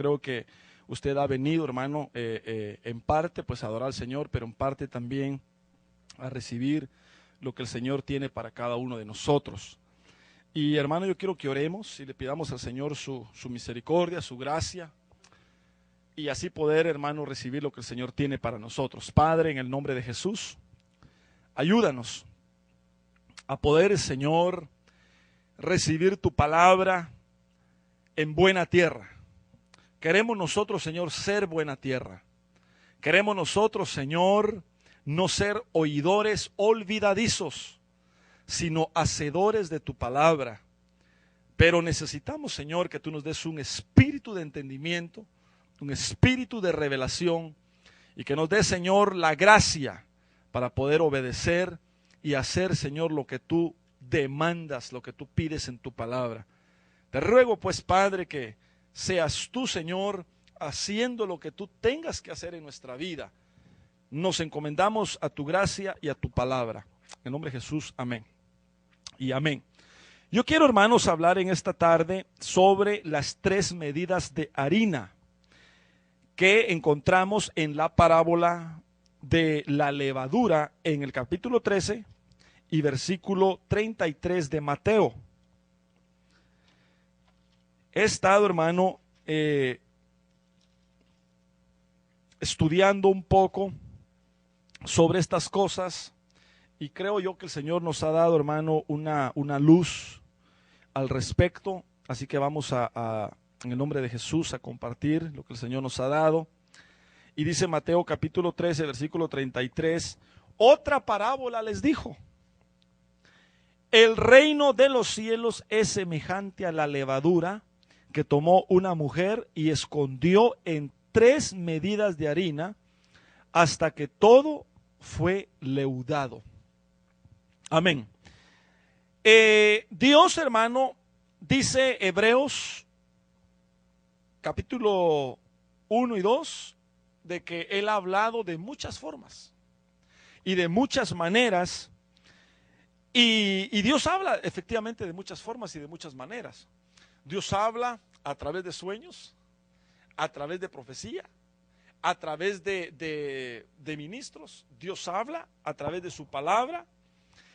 creo que usted ha venido, hermano, en parte pues a adorar al Señor, pero en parte también a recibir lo que el Señor tiene para cada uno de nosotros. Y hermano, yo quiero que oremos y le pidamos al Señor su misericordia, su gracia, y así poder, hermano, recibir lo que el Señor tiene para nosotros. Padre, en el nombre de Jesús, ayúdanos a poder, Señor, recibir tu palabra en buena tierra. Queremos nosotros, Señor, ser buena tierra. Queremos nosotros, Señor, no ser oidores olvidadizos, sino hacedores de tu palabra. Pero necesitamos, Señor, que tú nos des un espíritu de entendimiento, un espíritu de revelación, y que nos des, Señor, la gracia para poder obedecer y hacer, Señor, lo que tú demandas, lo que tú pides en tu palabra. Te ruego, pues, Padre, que seas tú, Señor, haciendo lo que tú tengas que hacer en nuestra vida. Nos encomendamos a tu gracia y a tu palabra. En nombre de Jesús, amén. Y amén. Yo quiero, hermanos, hablar en esta tarde sobre las 3 medidas de harina que encontramos en la parábola de la levadura en el capítulo 13 y versículo 33 de Mateo. He estado, hermano, estudiando un poco sobre estas cosas, y creo yo que el Señor nos ha dado, hermano, una luz al respecto. Así que vamos en el nombre de Jesús, a compartir lo que el Señor nos ha dado. Y dice Mateo capítulo 13, versículo 33, otra parábola les dijo: el reino de los cielos es semejante a la levadura que tomó una mujer y escondió en 3 medidas de harina hasta que todo fue leudado. Amén. Dios, hermano, dice Hebreos capítulo 1 y 2, de que Él ha hablado de muchas formas y de muchas maneras, y Dios habla efectivamente de muchas formas y de muchas maneras. Dios habla a través de sueños, a través de profecía, a través de ministros. Dios habla a través de su palabra.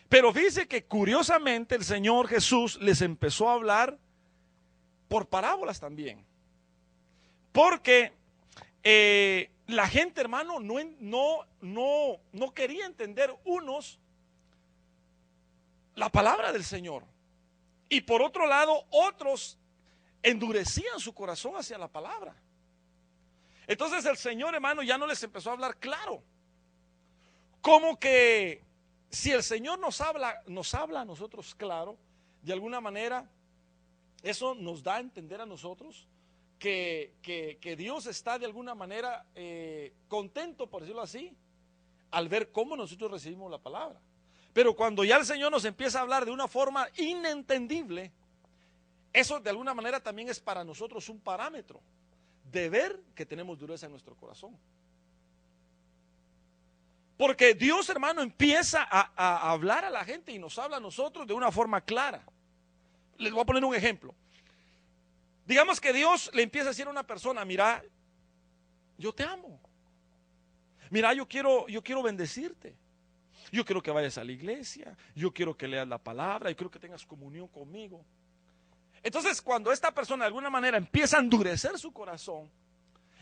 Pero fíjese que curiosamente el Señor Jesús les empezó a hablar por parábolas también. Porque la gente, hermano, no quería entender unos la palabra del Señor. Y por otro lado, otros endurecían su corazón hacia la palabra. Entonces el Señor, hermano, ya no les empezó a hablar claro. Como que si el Señor nos habla a nosotros claro, de alguna manera, eso nos da a entender a nosotros que Dios está de alguna manera contento, por decirlo así, al ver cómo nosotros recibimos la palabra. Pero cuando ya el Señor nos empieza a hablar de una forma inentendible, eso de alguna manera también es para nosotros un parámetro de ver que tenemos dureza en nuestro corazón. Porque Dios, hermano, empieza a hablar a la gente y nos habla a nosotros de una forma clara. Les voy a poner un ejemplo. Digamos que Dios le empieza a decir a una persona: mira, yo te amo. Mira, yo quiero bendecirte. Yo quiero que vayas a la iglesia. Yo quiero que leas la palabra. Yo quiero que tengas comunión conmigo. Entonces, cuando esta persona de alguna manera empieza a endurecer su corazón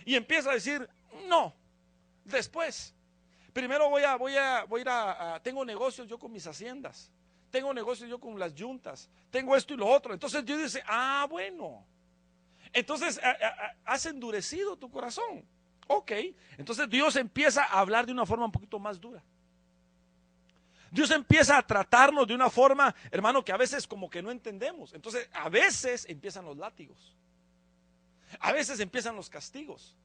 y empieza a decir: no, después. Primero voy a ir tengo negocios yo con mis haciendas, tengo negocios yo con las yuntas, tengo esto y lo otro. Entonces Dios dice: ah, bueno, entonces has endurecido tu corazón. Ok, entonces Dios empieza a hablar de una forma un poquito más dura. Dios empieza a tratarnos de una forma, hermano, que a veces como que no entendemos. Entonces a veces empiezan los látigos, a veces empiezan los castigos.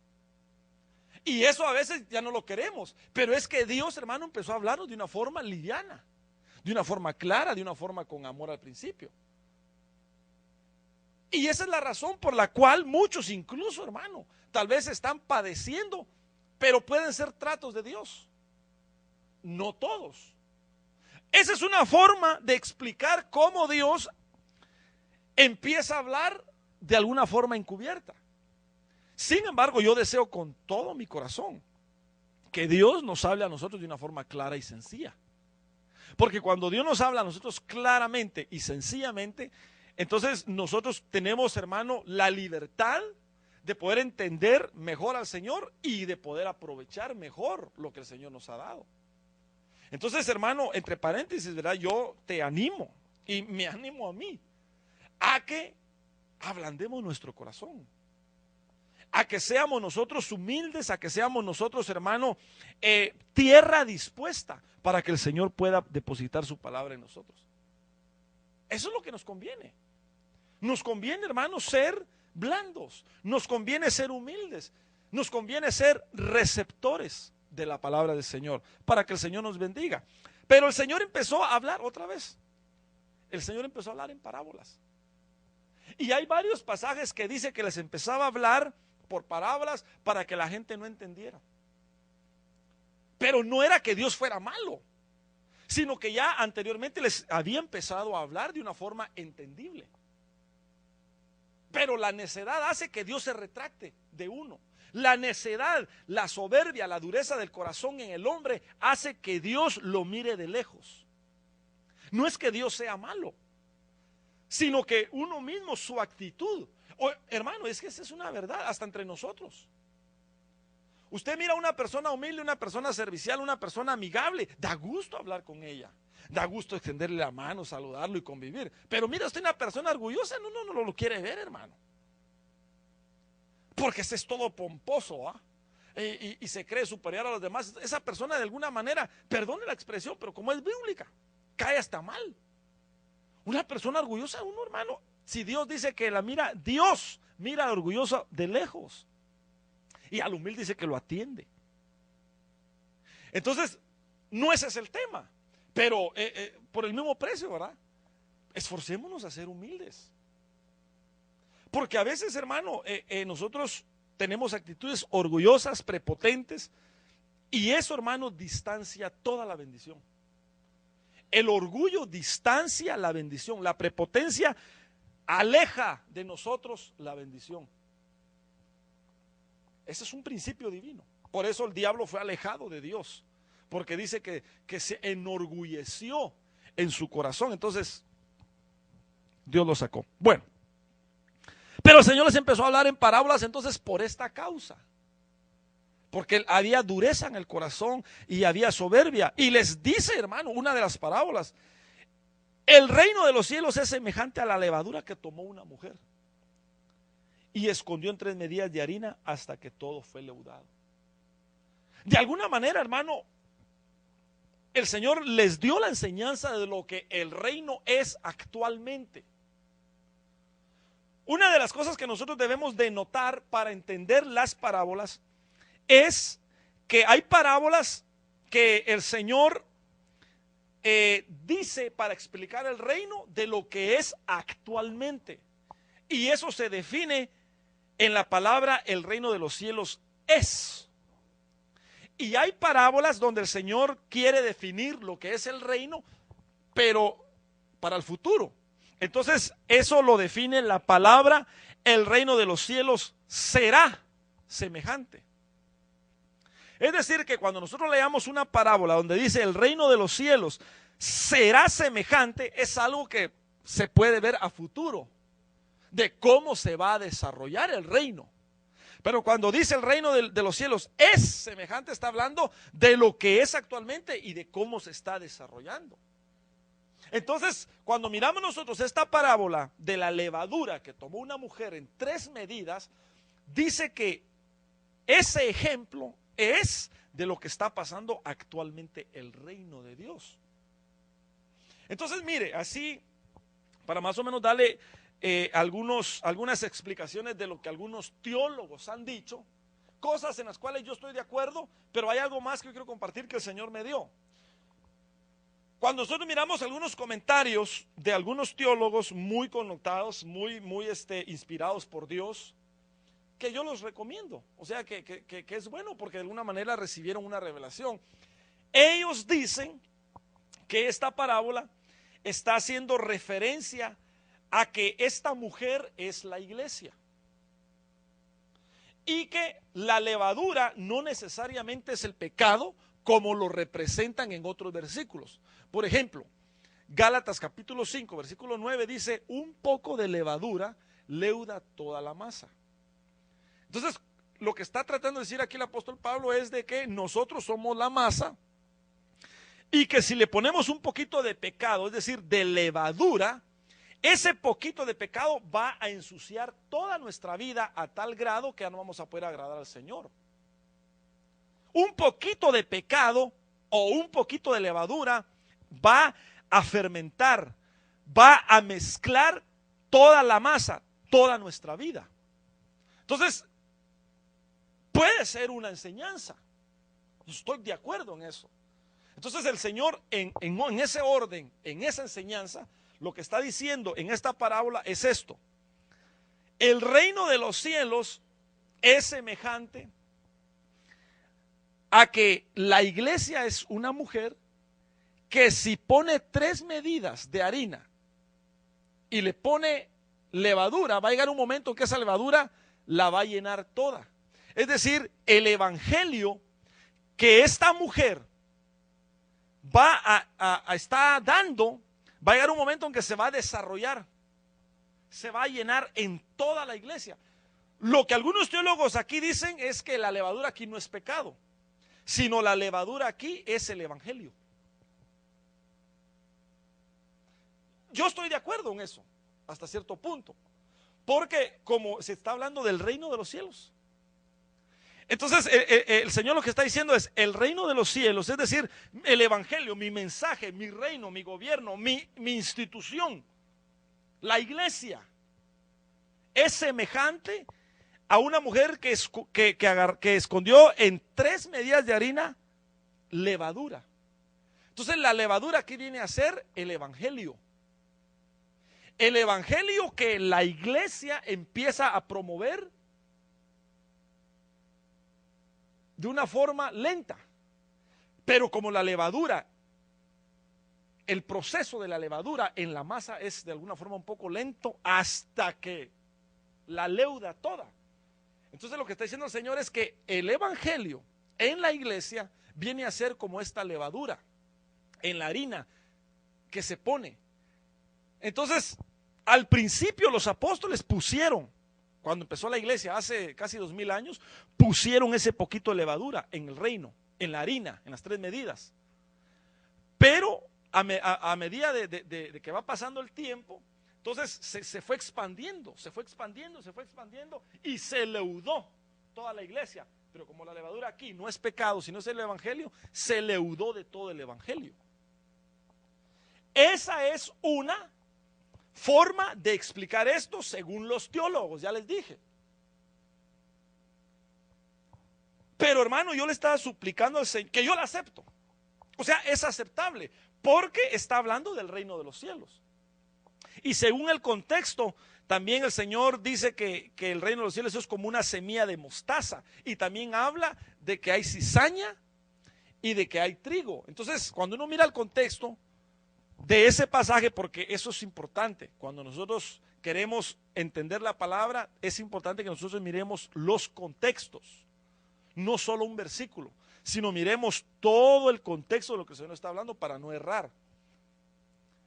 Y eso a veces ya no lo queremos, pero es que Dios, hermano, empezó a hablarnos de una forma liviana, de una forma clara, de una forma con amor al principio. Y esa es la razón por la cual muchos incluso, hermano, tal vez están padeciendo, pero pueden ser tratos de Dios. No todos. Esa es una forma de explicar cómo Dios empieza a hablar de alguna forma encubierta. Sin embargo, yo deseo con todo mi corazón que Dios nos hable a nosotros de una forma clara y sencilla. Porque cuando Dios nos habla a nosotros claramente y sencillamente, entonces nosotros tenemos, hermano, la libertad de poder entender mejor al Señor y de poder aprovechar mejor lo que el Señor nos ha dado. Entonces, hermano, entre paréntesis, ¿verdad? Yo te animo y me animo a mí a que ablandemos nuestro corazón, a que seamos nosotros humildes, a que seamos nosotros, hermano, tierra dispuesta para que el Señor pueda depositar su palabra en nosotros. Eso es lo que nos conviene. Nos conviene, hermano, ser blandos, nos conviene ser humildes, nos conviene ser receptores de la palabra del Señor, para que el Señor nos bendiga. Pero el Señor empezó a hablar otra vez. El Señor empezó a hablar en parábolas. Y hay varios pasajes que dice que les empezaba a hablar por parábolas para que la gente no entendiera. Pero no era que Dios fuera malo, sino que ya anteriormente les había empezado a hablar de una forma entendible. Pero la necedad hace que Dios se retracte de uno. La necedad, la soberbia, la dureza del corazón en el hombre hace que Dios lo mire de lejos. No es que Dios sea malo, sino que uno mismo, su actitud. Hermano, es que esa es una verdad hasta entre nosotros. Usted mira a una persona humilde, una persona servicial, una persona amigable, da gusto hablar con ella, da gusto extenderle la mano, saludarlo y convivir. Pero mira usted una persona orgullosa, no lo quiere ver, hermano. Porque ese es todo pomposo, ¿ah? Y se cree superior a los demás. Esa persona de alguna manera, perdone la expresión, pero como es bíblica, cae hasta mal. Una persona orgullosa, uno, hermano, si Dios dice que la mira, Dios mira al orgulloso de lejos. Y al humilde dice que lo atiende. Entonces, no ese es el tema. Pero por el mismo precio, ¿verdad? Esforcémonos a ser humildes. Porque a veces, hermano, nosotros tenemos actitudes orgullosas, prepotentes. Y eso, hermano, distancia toda la bendición. El orgullo distancia la bendición. La prepotencia aleja de nosotros la bendición. Ese es un principio divino. Por eso el diablo fue alejado de Dios. Porque dice que se enorgulleció en su corazón. Entonces, Dios lo sacó. Bueno, pero el Señor les empezó a hablar en parábolas entonces por esta causa. Porque había dureza en el corazón y había soberbia. Y les dice, hermano, una de las parábolas: el reino de los cielos es semejante a la levadura que tomó una mujer y escondió en 3 medidas de harina hasta que todo fue leudado. De alguna manera, hermano, el Señor les dio la enseñanza de lo que el reino es actualmente. Una de las cosas que nosotros debemos de notar para entender las parábolas es que hay parábolas que el Señor dice para explicar el reino de lo que es actualmente. Y eso se define en la palabra el reino de los cielos es. Y hay parábolas donde el Señor quiere definir lo que es el reino, pero para el futuro. Entonces eso lo define la palabra: el reino de los cielos será semejante. Es decir, que cuando nosotros leamos una parábola donde dice el reino de los cielos será semejante, es algo que se puede ver a futuro, de cómo se va a desarrollar el reino. Pero cuando dice el reino de los cielos es semejante, está hablando de lo que es actualmente y de cómo se está desarrollando. Entonces, cuando miramos nosotros esta parábola de la levadura que tomó una mujer en 3 medidas, dice que ese ejemplo es de lo que está pasando actualmente el reino de Dios. Entonces, mire, así, para más o menos darle algunas explicaciones de lo que algunos teólogos han dicho, cosas en las cuales yo estoy de acuerdo, pero hay algo más que yo quiero compartir que el Señor me dio. Cuando nosotros miramos algunos comentarios de algunos teólogos muy connotados, muy inspirados por Dios, que yo los recomiendo, o sea que es bueno porque de alguna manera recibieron una revelación. Ellos dicen que esta parábola está haciendo referencia a que esta mujer es la iglesia. y que la levadura no necesariamente es el pecado como lo representan en otros versículos. Por ejemplo, Gálatas capítulo 5, versículo 9 dice, un poco de levadura leuda toda la masa. Entonces, lo que está tratando de decir aquí el apóstol Pablo es de que nosotros somos la masa y que si le ponemos un poquito de pecado, es decir, de levadura, ese poquito de pecado va a ensuciar toda nuestra vida a tal grado que ya no vamos a poder agradar al Señor. Un poquito de pecado o un poquito de levadura va a fermentar, va a mezclar toda la masa, toda nuestra vida. Entonces, puede ser una enseñanza. Estoy de acuerdo en eso. Entonces el Señor en ese orden, en esa enseñanza, lo que está diciendo en esta parábola es esto. El reino de los cielos es semejante a que la iglesia es una mujer que si pone 3 medidas de harina y le pone levadura, va a llegar un momento en que esa levadura la va a llenar toda. Es decir, el evangelio que esta mujer va a estar dando, va a llegar un momento en que se va a desarrollar, se va a llenar en toda la iglesia. Lo que algunos teólogos aquí dicen es que la levadura aquí no es pecado, sino la levadura aquí es el evangelio. Yo estoy de acuerdo en eso, hasta cierto punto, porque como se está hablando del reino de los cielos, entonces el Señor lo que está diciendo es el reino de los cielos, es decir, el evangelio, mi mensaje, mi reino, mi gobierno, mi institución, la iglesia, es semejante a una mujer que escondió en 3 medidas de harina levadura. Entonces la levadura aquí viene a ser el evangelio. El evangelio que la iglesia empieza a promover de una forma lenta, pero como la levadura, el proceso de la levadura en la masa es de alguna forma un poco lento hasta que la leuda toda. Entonces lo que está diciendo el Señor es que el evangelio en la iglesia viene a ser como esta levadura en la harina que se pone. Entonces, al principio los apóstoles pusieron, cuando empezó la iglesia hace casi 2000 años, pusieron ese poquito de levadura en el reino, en la harina, en las 3 medidas. Pero a medida de que va pasando el tiempo, entonces se fue expandiendo, se fue expandiendo y se leudó toda la iglesia. Pero como la levadura aquí no es pecado, sino es el evangelio, se leudó de todo el evangelio. Esa es una forma de explicar esto según los teólogos, ya les dije. Pero hermano, yo le estaba suplicando al Señor, que yo la acepto. O sea, es aceptable, porque está hablando del reino de los cielos. Y según el contexto, también el Señor dice que el reino de los cielos es como una semilla de mostaza. Y también habla de que hay cizaña y de que hay trigo. Entonces, cuando uno mira el contexto de ese pasaje, porque eso es importante, cuando nosotros queremos entender la palabra, es importante que nosotros miremos los contextos, no solo un versículo, sino miremos todo el contexto de lo que el Señor está hablando para no errar.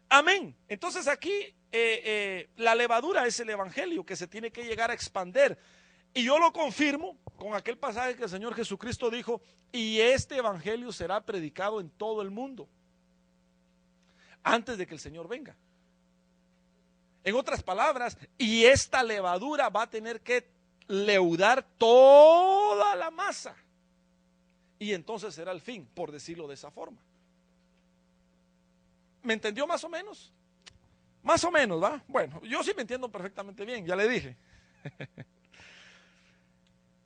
Amén. Entonces aquí la levadura es el evangelio que se tiene que llegar a expander. Y yo lo confirmo con aquel pasaje que el Señor Jesucristo dijo, y este evangelio será predicado en todo el mundo antes de que el Señor venga. En otras palabras, y esta levadura va a tener que leudar toda la masa. Y entonces será el fin, por decirlo de esa forma. ¿Me entendió más o menos? Más o menos, ¿va? Bueno, yo sí me entiendo perfectamente bien, ya le dije.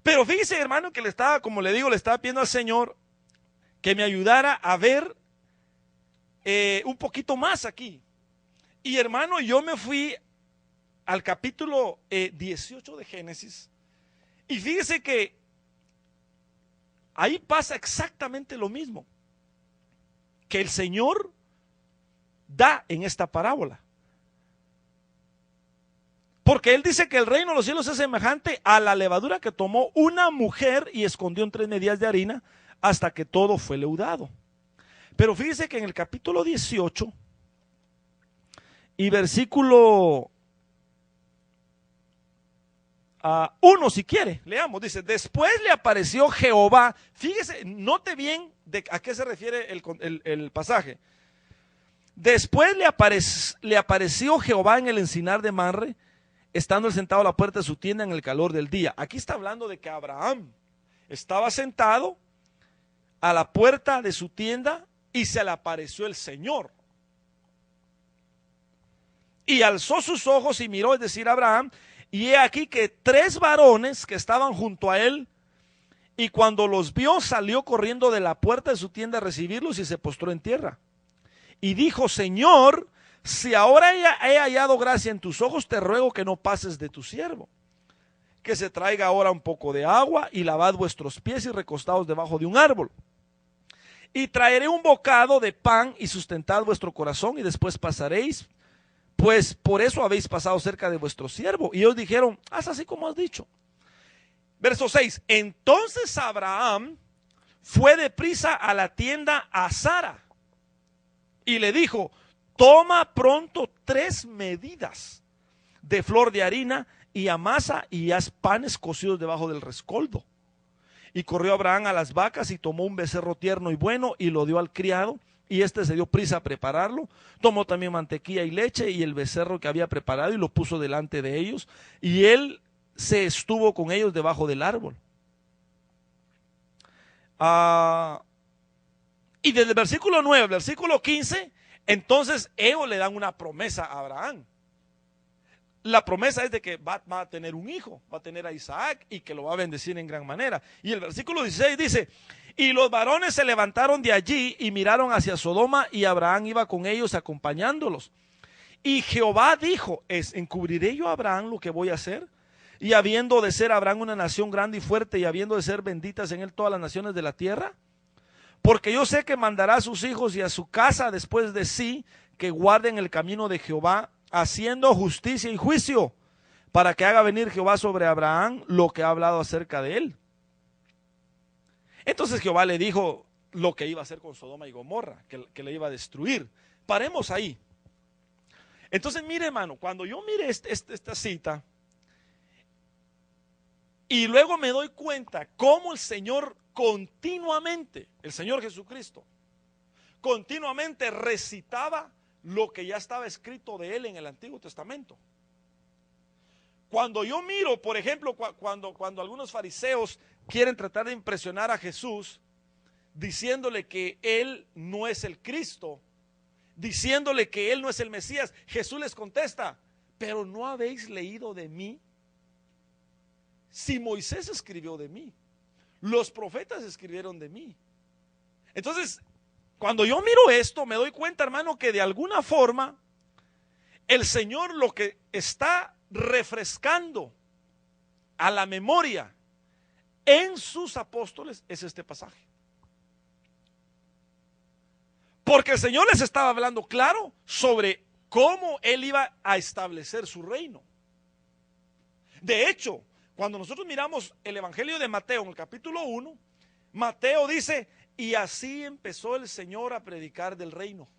Pero fíjese, hermano, que le estaba, como le digo, le estaba pidiendo al Señor que me ayudara a ver un poquito más aquí. Y hermano, yo me fui al capítulo 18 de Génesis. Y fíjese que ahí pasa exactamente lo mismo que el Señor da en esta parábola. Porque él dice que el reino de los cielos es semejante a la levadura que tomó una mujer y escondió en 3 medidas de harina hasta que todo fue leudado. Pero fíjese que en el capítulo 18 y versículo 1, si quiere, leamos, dice, después le apareció Jehová. Fíjese, note bien a qué se refiere el pasaje. Después le apareció Jehová en el encinar de Manre, estando él sentado a la puerta de su tienda en el calor del día. Aquí está hablando de que Abraham estaba sentado a la puerta de su tienda y se le apareció el Señor. Y alzó sus ojos y miró, es decir, Abraham, y he aquí que 3 varones que estaban junto a él, y cuando los vio salió corriendo de la puerta de su tienda a recibirlos y se postró en tierra. Y dijo, Señor, si ahora he hallado gracia en tus ojos, te ruego que no pases de tu siervo. Que se traiga ahora un poco de agua y lavad vuestros pies y recostaos debajo de un árbol. Y traeré un bocado de pan y sustentad vuestro corazón y después pasaréis, pues por eso habéis pasado cerca de vuestro siervo. Y ellos dijeron, haz así como has dicho. Verso 6, entonces Abraham fue deprisa a la tienda a Sara y le dijo, toma pronto 3 medidas de flor de harina y amasa y haz panes cocidos debajo del rescoldo. Y corrió Abraham a las vacas y tomó un becerro tierno y bueno y lo dio al criado. Y este se dio prisa a prepararlo. Tomó también mantequilla y leche y el becerro que había preparado y lo puso delante de ellos. Y él se estuvo con ellos debajo del árbol. Y desde el versículo 9 al versículo 15, entonces ellos le dan una promesa a Abraham. La promesa es de que va a tener un hijo, va a tener a Isaac y que lo va a bendecir en gran manera. Y el versículo 16 dice, y los varones se levantaron de allí y miraron hacia Sodoma y Abraham iba con ellos acompañándolos. Y Jehová dijo, ¿encubriré yo a Abraham lo que voy a hacer? Y habiendo de ser Abraham una nación grande y fuerte y habiendo de ser benditas en él todas las naciones de la tierra, porque yo sé que mandará a sus hijos y a su casa después de sí que guarden el camino de Jehová, haciendo justicia y juicio, para que haga venir Jehová sobre Abraham lo que ha hablado acerca de él. Entonces Jehová le dijo lo que iba a hacer con Sodoma y Gomorra, que le iba a destruir. Paremos ahí. Entonces mire, hermano, cuando yo mire esta cita y luego me doy cuenta cómo el Señor continuamente, el Señor Jesucristo, continuamente recitaba lo que ya estaba escrito de él en el Antiguo Testamento. Cuando yo miro, por ejemplo, cuando algunos fariseos quieren tratar de impresionar a Jesús, diciéndole que él no es el Cristo, diciéndole que él no es el Mesías, Jesús les contesta, pero ¿no habéis leído de mí? Si Moisés escribió de mí, los profetas escribieron de mí. Entonces, cuando yo miro esto, me doy cuenta, hermano, que de alguna forma el Señor lo que está refrescando a la memoria en sus apóstoles es este pasaje. Porque el Señor les estaba hablando claro sobre cómo Él iba a establecer su reino. De hecho, cuando nosotros miramos el Evangelio de Mateo en el capítulo 1, Mateo dice, y así empezó el Señor a predicar del reino.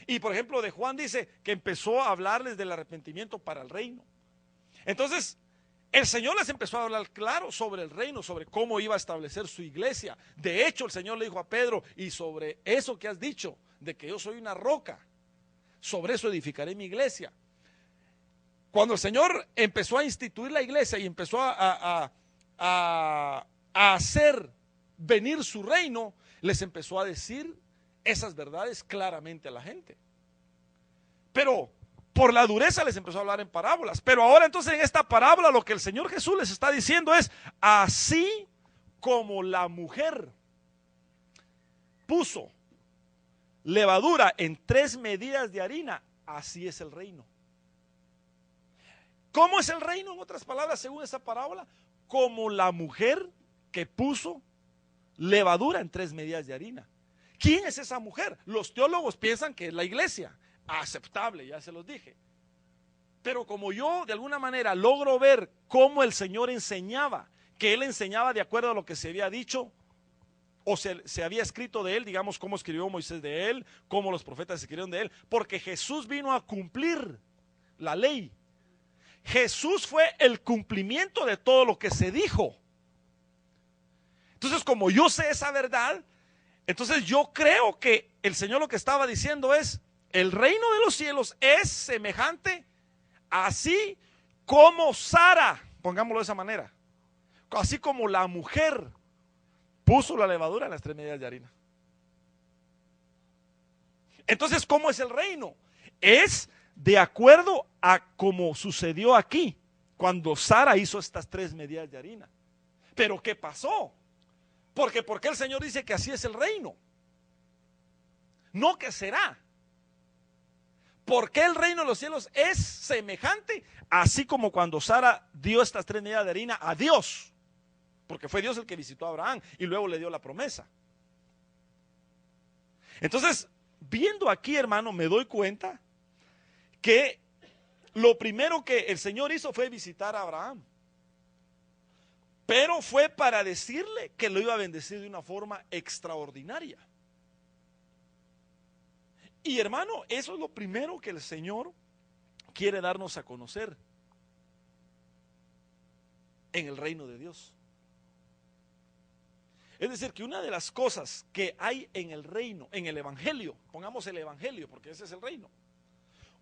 Y por ejemplo de Juan dice que empezó a hablarles del arrepentimiento para el reino. Entonces el Señor les empezó a hablar claro sobre el reino, sobre cómo iba a establecer su iglesia. De hecho el Señor le dijo a Pedro, y sobre eso que has dicho, de que yo soy una roca, sobre eso edificaré mi iglesia. Cuando el Señor empezó a instituir la iglesia y empezó a hacer venir su reino, les empezó a decir esas verdades claramente a la gente. Pero por la dureza les empezó a hablar en parábolas. Pero ahora entonces en esta parábola lo que el Señor Jesús les está diciendo es, así como la mujer puso levadura en 3 medidas de harina, así es el reino. ¿Cómo es el reino? En otras palabras, según esa parábola, como la mujer que puso levadura en 3 medidas de harina. ¿Quién es esa mujer? Los teólogos piensan que es la iglesia. Aceptable, ya se los dije. Pero como yo de alguna manera logro ver cómo el Señor enseñaba, que Él enseñaba de acuerdo a lo que se había dicho, o se había escrito de Él, digamos cómo escribió Moisés de Él, cómo los profetas escribieron de Él, porque Jesús vino a cumplir la ley. Jesús fue el cumplimiento de todo lo que se dijo. Entonces, como yo sé esa verdad, entonces yo creo que el Señor lo que estaba diciendo es, el reino de los cielos es semejante así como Sara, pongámoslo de esa manera, así como la mujer puso la levadura en las 3 medidas de harina. Entonces, ¿cómo es el reino? Es de acuerdo a como sucedió aquí, cuando Sara hizo estas 3 medidas de harina. Pero ¿qué pasó? ¿Por qué el Señor dice que así es el reino? No que será. ¿Por qué el reino de los cielos es semejante? Así como cuando Sara dio estas 3 medidas de harina a Dios. Porque fue Dios el que visitó a Abraham y luego le dio la promesa. Entonces, viendo aquí, hermano, me doy cuenta que lo primero que el Señor hizo fue visitar a Abraham. Pero fue para decirle que lo iba a bendecir de una forma extraordinaria. Y hermano, eso es lo primero que el Señor quiere darnos a conocer en el reino de Dios. Es decir, que una de las cosas que hay en el reino, en el evangelio, pongamos el evangelio porque ese es el reino.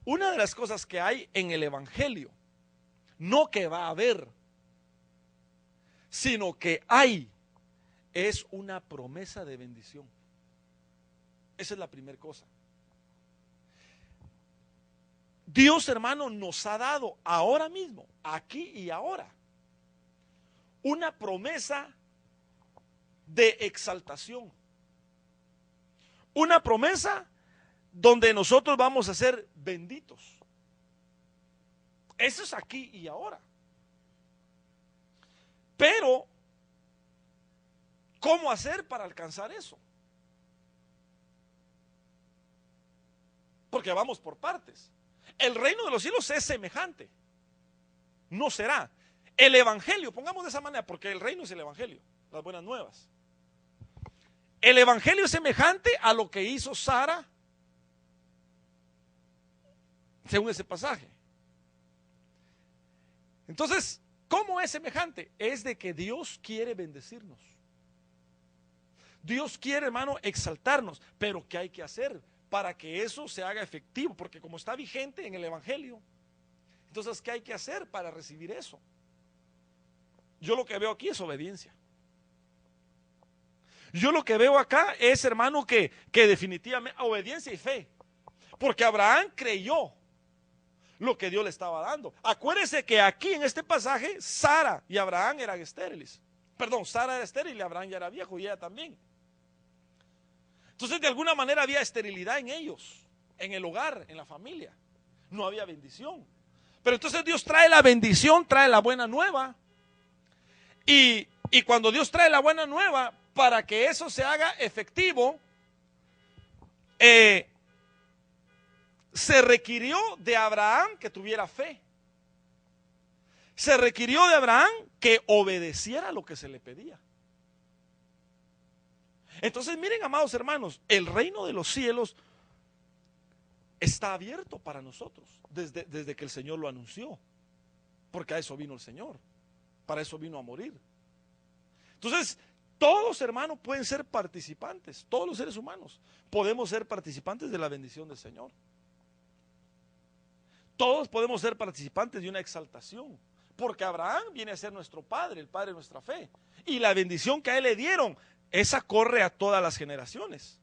Una de las cosas que hay en el evangelio, no que va a haber, sino que hay, es una promesa de bendición. Esa es la primera cosa. Dios, hermano, nos ha dado ahora mismo, aquí y ahora, una promesa de exaltación. Una promesa donde nosotros vamos a ser benditos. Eso es aquí y ahora. Pero, ¿cómo hacer para alcanzar eso? Porque vamos por partes. El reino de los cielos es semejante. No será. El evangelio, pongamos de esa manera, porque el reino es el evangelio, las buenas nuevas. El evangelio es semejante a lo que hizo Sara, según ese pasaje. Entonces, ¿cómo es semejante? Es de que Dios quiere bendecirnos. Dios quiere, hermano, exaltarnos. Pero ¿qué hay que hacer para que eso se haga efectivo? Porque como está vigente en el evangelio, entonces, ¿qué hay que hacer para recibir eso? Yo lo que veo aquí es obediencia. Yo lo que veo acá es, hermano, que definitivamente obediencia y fe. Porque Abraham creyó lo que Dios le estaba dando. Acuérdese que aquí en este pasaje, Sara y Abraham eran estériles. Perdón, Sara era estéril y Abraham ya era viejo y ella también. Entonces, de alguna manera había esterilidad en ellos, en el hogar, en la familia. No había bendición. Pero entonces Dios trae la bendición, trae la buena nueva. Y cuando Dios trae la buena nueva, para que eso se haga efectivo, se requirió de Abraham que tuviera fe. Se requirió de Abraham que obedeciera lo que se le pedía. Entonces, miren, amados hermanos, el reino de los cielos está abierto para nosotros desde que el Señor lo anunció. Porque a eso vino el Señor. Para eso vino a morir. Entonces, todos, hermanos, pueden ser participantes. Todos los seres humanos podemos ser participantes de la bendición del Señor. Todos podemos ser participantes de una exaltación. Porque Abraham viene a ser nuestro padre, el padre de nuestra fe. Y la bendición que a él le dieron, esa corre a todas las generaciones.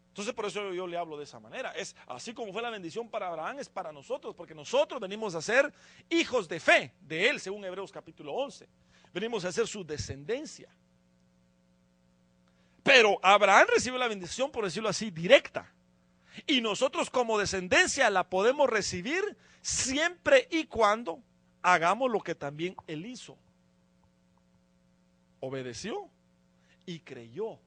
Entonces, por eso yo le hablo de esa manera. Es así como fue la bendición para Abraham, es para nosotros, porque nosotros venimos a ser hijos de fe de él, según Hebreos capítulo 11. Venimos a ser su descendencia. Pero Abraham recibió la bendición, por decirlo así, directa. Y nosotros como descendencia la podemos recibir siempre y cuando hagamos lo que también él hizo. Obedeció y creyó.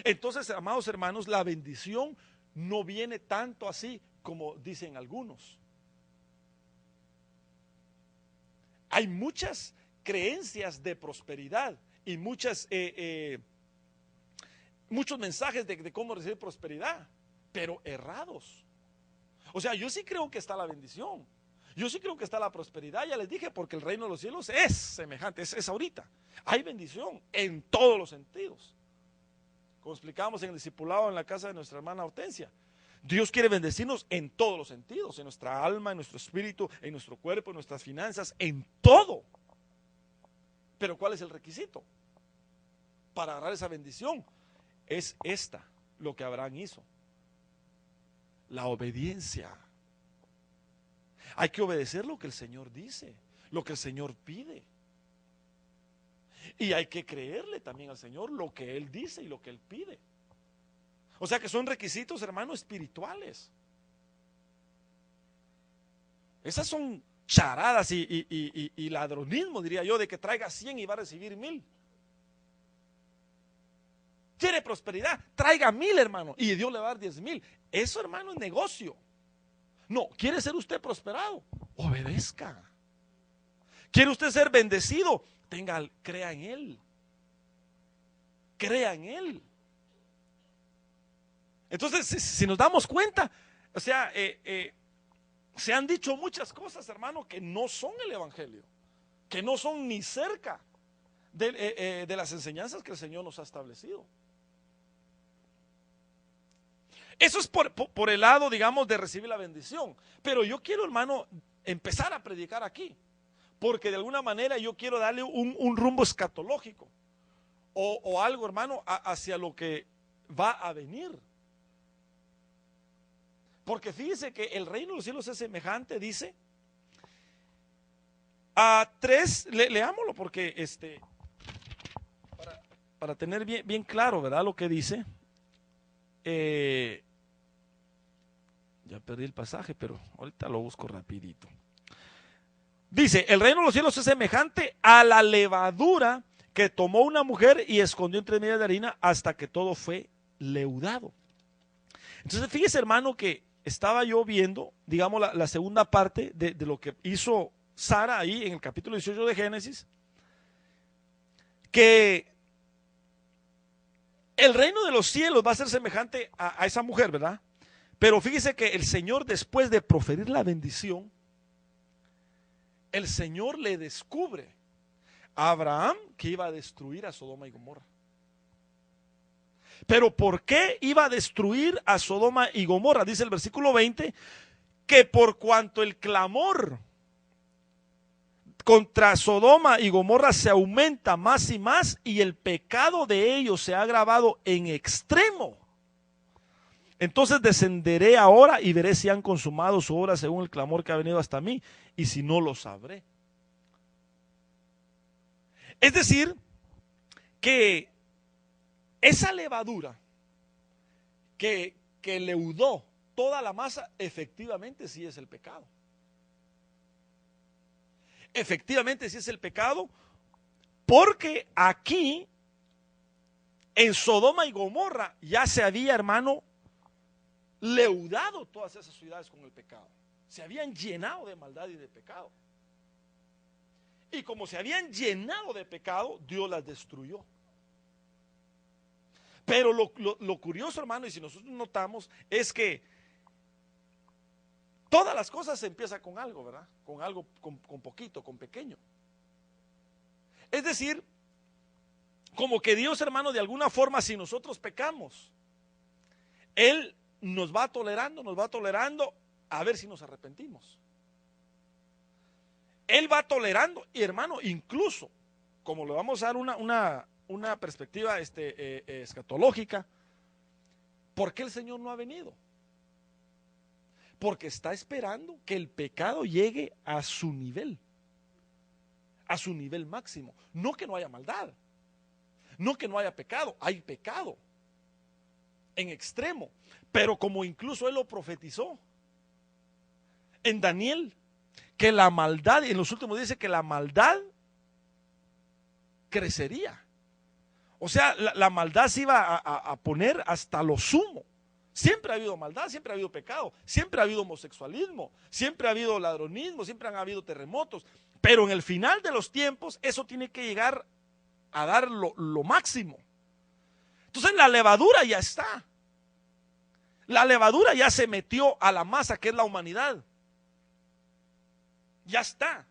Entonces, amados hermanos, la bendición no viene tanto así como dicen algunos. Hay muchas creencias de prosperidad y muchos mensajes de cómo recibir prosperidad, pero errados. O sea, yo sí creo que está la bendición. Yo sí creo que está la prosperidad, ya les dije, porque el reino de los cielos es semejante, es ahorita. Hay bendición en todos los sentidos. Como explicamos en el discipulado en la casa de nuestra hermana Hortensia, Dios quiere bendecirnos en todos los sentidos, en nuestra alma, en nuestro espíritu, en nuestro cuerpo, en nuestras finanzas, en todo. Pero ¿cuál es el requisito para agarrar esa bendición? Es esta, lo que Abraham hizo: la obediencia. Hay que obedecer lo que el Señor dice, lo que el Señor pide. Y hay que creerle también al Señor lo que Él dice y lo que Él pide. O sea que son requisitos, hermanos, espirituales. Esas son charadas y ladronismo, diría yo, de que traiga 100 y va a recibir 1000. Quiere prosperidad, traiga 1000, hermano, y Dios le va a dar 10,000. Eso, hermano, es negocio. No, ¿quiere ser usted prosperado? Obedezca. ¿Quiere usted ser bendecido? Crea en Él. Crea en Él. Entonces, si nos damos cuenta, o sea, se han dicho muchas cosas, hermano, que no son el evangelio, que no son ni cerca de las enseñanzas que el Señor nos ha establecido. Eso es por el lado, digamos, de recibir la bendición. Pero yo quiero, hermano, empezar a predicar aquí, porque de alguna manera yo quiero darle un rumbo escatológico o algo, hermano, hacia lo que va a venir. Porque fíjese que el reino de los cielos es semejante, dice a 3, leámoslo porque para tener bien claro, ¿verdad? Lo que dice. Ya perdí el pasaje, pero ahorita lo busco rapidito. Dice: el reino de los cielos es semejante a la levadura que tomó una mujer y escondió entre medias de harina hasta que todo fue leudado. Entonces fíjese, hermano, que estaba yo viendo, digamos, la segunda parte de lo que hizo Sara ahí en el capítulo 18 de Génesis, que el reino de los cielos va a ser semejante a esa mujer, ¿verdad? Pero fíjese que el Señor, después de proferir la bendición, el Señor le descubre a Abraham que iba a destruir a Sodoma y Gomorra. Pero ¿por qué iba a destruir a Sodoma y Gomorra? Dice el versículo 20, que por cuanto el clamor contra Sodoma y Gomorra se aumenta más y más, y el pecado de ellos se ha agravado en extremo, entonces descenderé ahora y veré si han consumado su obra según el clamor que ha venido hasta mí, y si no, lo sabré. Es decir, que esa levadura que leudó toda la masa, efectivamente sí es el pecado. Efectivamente sí es el pecado, porque aquí en Sodoma y Gomorra ya se había, hermano, leudado todas esas ciudades con el pecado. Se habían llenado de maldad y de pecado. Y como se habían llenado de pecado, Dios las destruyó. Pero lo curioso, hermano, y si nosotros notamos, es que todas las cosas se empiezan con algo, ¿verdad? Con algo, con poquito, con pequeño. Es decir, como que Dios, hermano, de alguna forma, si nosotros pecamos, Él nos va tolerando a ver si nos arrepentimos. Él va tolerando, y hermano, incluso, como le vamos a dar una perspectiva escatológica, ¿por qué el Señor no ha venido? Porque está esperando que el pecado llegue a su nivel máximo. No que no haya maldad, no que no haya pecado, hay pecado en extremo, pero como incluso Él lo profetizó en Daniel, que la maldad, en los últimos días dice que la maldad crecería. O sea, la maldad se iba a poner hasta lo sumo. Siempre ha habido maldad, siempre ha habido pecado, siempre ha habido homosexualismo, siempre ha habido ladronismo, siempre han habido terremotos, Pero en el final de los tiempos, eso tiene que llegar a dar lo máximo. Entonces la levadura ya está. La levadura ya se metió a la masa que es la humanidad. Ya está.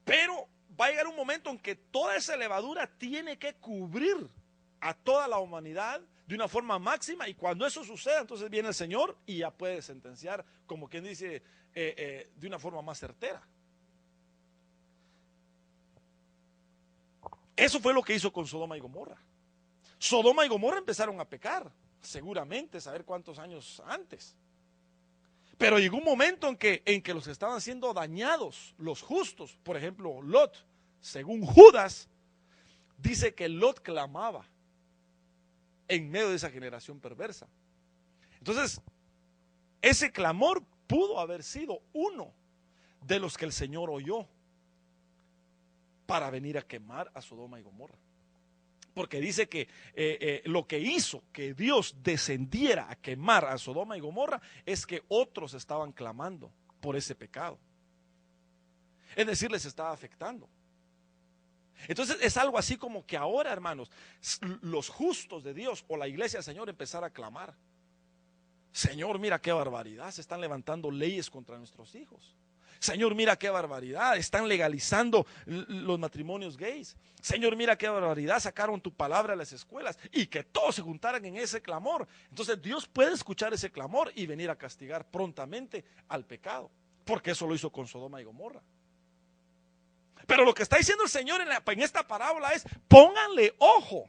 Pero va a llegar un momento en que toda esa levadura tiene que cubrir a toda la humanidad de una forma máxima, y cuando eso suceda, entonces viene el Señor y ya puede sentenciar, como quien dice, de una forma más certera. Eso fue lo que hizo con Sodoma y Gomorra. Sodoma y Gomorra empezaron a pecar, seguramente, saber cuántos años antes. Pero llegó un momento en que los estaban siendo dañados, los justos. Por ejemplo, Lot, según Judas, dice que Lot clamaba en medio de esa generación perversa. Entonces, ese clamor pudo haber sido uno de los que el Señor oyó para venir a quemar a Sodoma y Gomorra. Porque dice que lo que hizo que Dios descendiera a quemar a Sodoma y Gomorra es que otros estaban clamando por ese pecado. Es decir, les estaba afectando. Entonces es algo así como que ahora, hermanos, los justos de Dios o la iglesia del Señor empezar a clamar: Señor, mira qué barbaridad, se están levantando leyes contra nuestros hijos. Señor, mira qué barbaridad, están legalizando los matrimonios gays. Señor, mira qué barbaridad, sacaron tu palabra a las escuelas, y que todos se juntaran en ese clamor. Entonces Dios puede escuchar ese clamor y venir a castigar prontamente al pecado, porque eso lo hizo con Sodoma y Gomorra. Pero lo que está diciendo el Señor en esta parábola es: pónganle ojo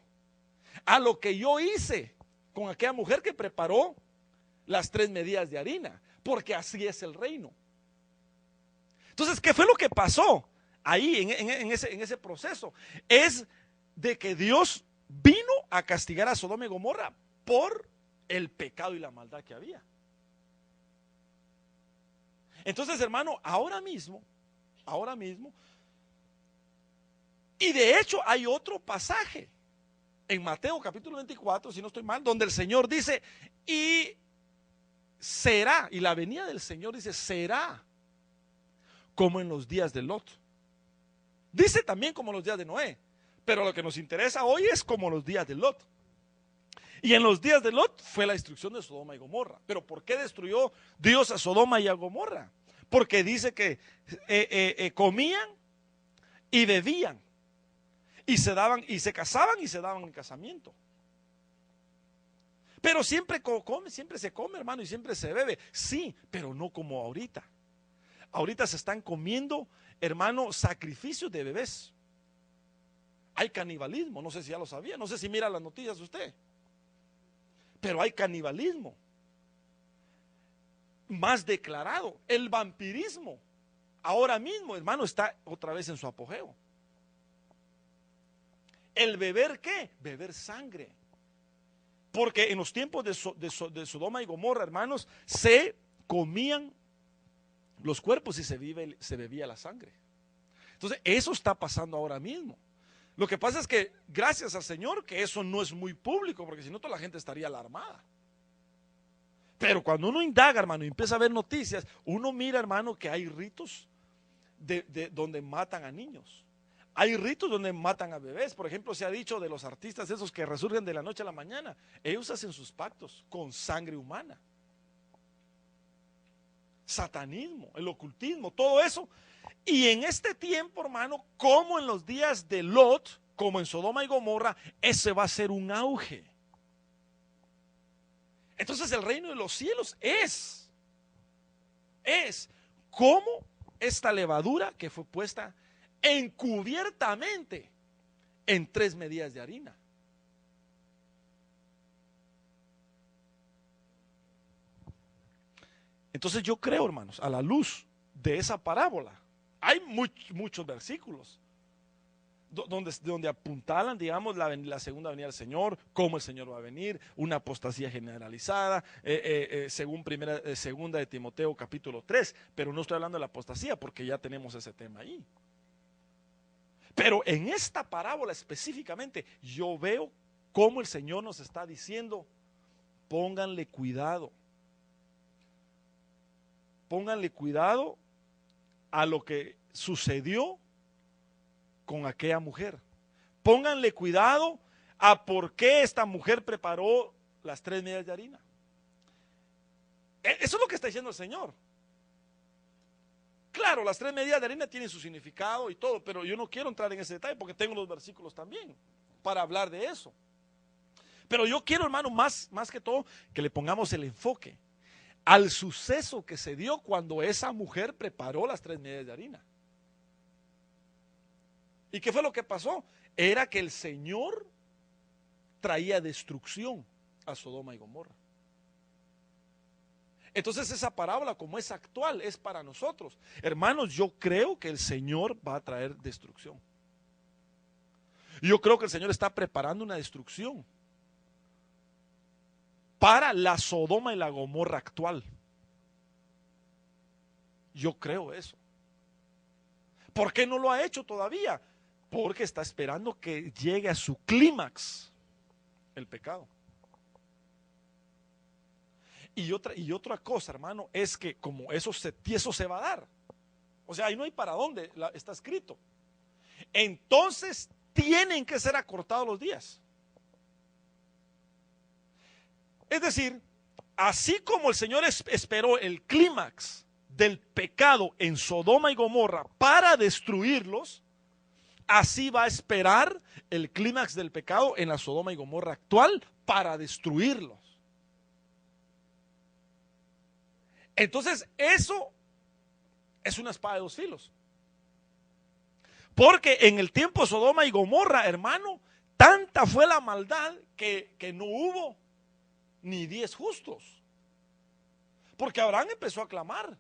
a lo que yo hice con aquella mujer que preparó las 3 medidas de harina, porque así es el reino. Entonces, ¿qué fue lo que pasó ahí en ese proceso? Es de que Dios vino a castigar a Sodoma y Gomorra por el pecado y la maldad que había. Entonces, hermano, ahora mismo, y de hecho hay otro pasaje en Mateo capítulo 24, si no estoy mal, donde el Señor dice: y será, y la venida del Señor dice, será como en los días de Lot. Dice también como los días de Noé, pero lo que nos interesa hoy es como los días de Lot. Y en los días de Lot fue la destrucción de Sodoma y Gomorra. ¿Pero por qué destruyó Dios a Sodoma y a Gomorra? Porque dice que comían y bebían, y se casaban y se daban en casamiento. Pero siempre se come, hermano, y siempre se bebe. Sí, pero no como ahorita. Ahorita se están comiendo, hermano, sacrificios de bebés. Hay canibalismo, no sé si ya lo sabía, no sé si mira las noticias usted, pero hay canibalismo más declarado. El vampirismo ahora mismo, hermano, está otra vez en su apogeo. El beber, ¿qué? Beber sangre. Porque en los tiempos de Sodoma y Gomorra, hermanos, se comían los cuerpos y se bebía la sangre. Entonces eso está pasando ahora mismo. Lo que pasa es que gracias al Señor que eso no es muy público, porque si no toda la gente estaría alarmada. Pero cuando uno indaga, hermano, y empieza a ver noticias, uno mira, hermano, que hay ritos donde matan a niños. Hay ritos donde matan a bebés. Por ejemplo, se ha dicho de los artistas esos que resurgen de la noche a la mañana, ellos hacen sus pactos con sangre humana. Satanismo, el ocultismo, todo eso. Y en este tiempo, hermano, como en los días de Lot, como en Sodoma y Gomorra, ese va a ser un auge. Entonces el reino de los cielos es como esta levadura que fue puesta encubiertamente en 3 medidas de harina. Entonces yo creo, hermanos, a la luz de esa parábola, hay muchos versículos donde apuntalan, digamos, la segunda venida del Señor, cómo el Señor va a venir, una apostasía generalizada, según segunda de Timoteo capítulo 3, pero no estoy hablando de la apostasía porque ya tenemos ese tema ahí. Pero en esta parábola específicamente yo veo cómo el Señor nos está diciendo: pónganle cuidado a lo que sucedió con aquella mujer. Pónganle cuidado a por qué esta mujer preparó las 3 medidas de harina. Eso es lo que está diciendo el Señor. Claro, las 3 medidas de harina tienen su significado y todo, pero yo no quiero entrar en ese detalle porque tengo los versículos también para hablar de eso. Pero yo quiero, hermano, más que todo, que le pongamos el enfoque al suceso que se dio cuando esa mujer preparó las 3 medidas de harina. ¿Y qué fue lo que pasó? Era que el Señor traía destrucción a Sodoma y Gomorra. Entonces esa parábola, como es actual, es para nosotros. Hermanos, yo creo que el Señor va a traer destrucción. Yo creo que el Señor está preparando una destrucción para la Sodoma y la Gomorra actual. Yo creo eso. ¿Por qué no lo ha hecho todavía? Porque está esperando que llegue a su clímax el pecado. Y otra cosa, hermano, es que como eso se va a dar. O sea, ahí no hay para dónde, está escrito. Entonces tienen que ser acortados los días. Es decir, así como el Señor esperó el clímax del pecado en Sodoma y Gomorra para destruirlos, así va a esperar el clímax del pecado en la Sodoma y Gomorra actual para destruirlos. Entonces eso es una espada de 2 filos. Porque en el tiempo de Sodoma y Gomorra, hermano, tanta fue la maldad que no hubo ni 10 justos. Porque Abraham empezó a clamar.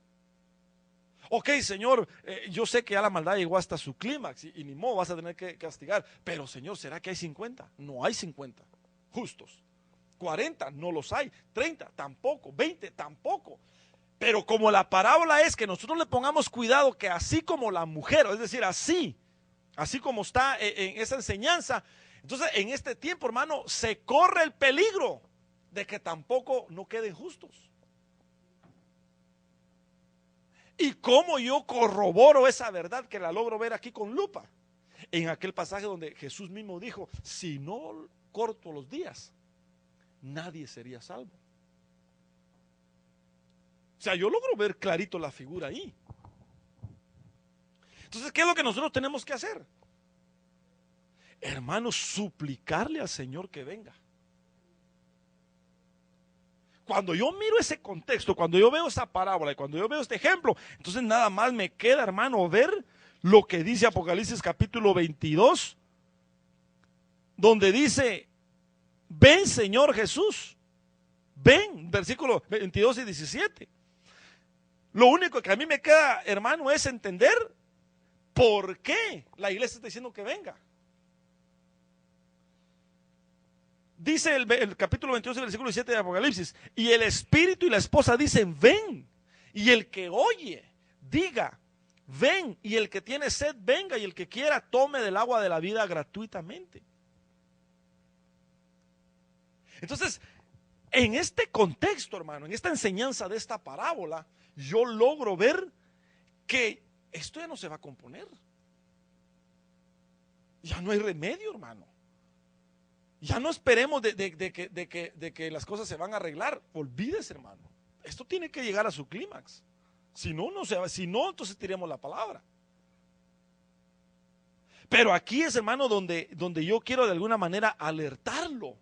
Ok, Señor, yo sé que ya la maldad llegó hasta su clímax y ni modo vas a tener que castigar. Pero Señor, ¿será que hay 50? No hay 50 justos. 40 no los hay. 30 tampoco. 20 tampoco. Pero como la parábola es que nosotros le pongamos cuidado que así como la mujer, es decir, así como está en esa enseñanza, entonces en este tiempo, hermano, se corre el peligro de que tampoco no queden justos. ¿Y cómo yo corroboro esa verdad que la logro ver aquí con lupa? En aquel pasaje donde Jesús mismo dijo, si no corto los días, nadie sería salvo. O sea, yo logro ver clarito la figura ahí. Entonces, ¿qué es lo que nosotros tenemos que hacer? Hermanos, suplicarle al Señor que venga. Cuando yo miro ese contexto, cuando yo veo esa parábola y cuando yo veo este ejemplo, entonces nada más me queda, hermano, ver lo que dice Apocalipsis capítulo 22, donde dice, ven Señor Jesús, ven, versículos 22 y 17. Lo único que a mí me queda, hermano, es entender por qué la iglesia está diciendo que venga. Dice el capítulo 22, el versículo 17 de Apocalipsis, y el espíritu y la esposa dicen, ven, y el que oye, diga, ven, y el que tiene sed, venga, y el que quiera, tome del agua de la vida gratuitamente. Entonces, en este contexto, hermano, en esta enseñanza de esta parábola, yo logro ver que esto ya no se va a componer. Ya no hay remedio, hermano. Ya no esperemos de que las cosas se van a arreglar. Olvídese, hermano. Esto tiene que llegar a su clímax. Si no, no se va. Si no, entonces tiremos la palabra. Pero aquí es, hermano, donde yo quiero de alguna manera alertarlo.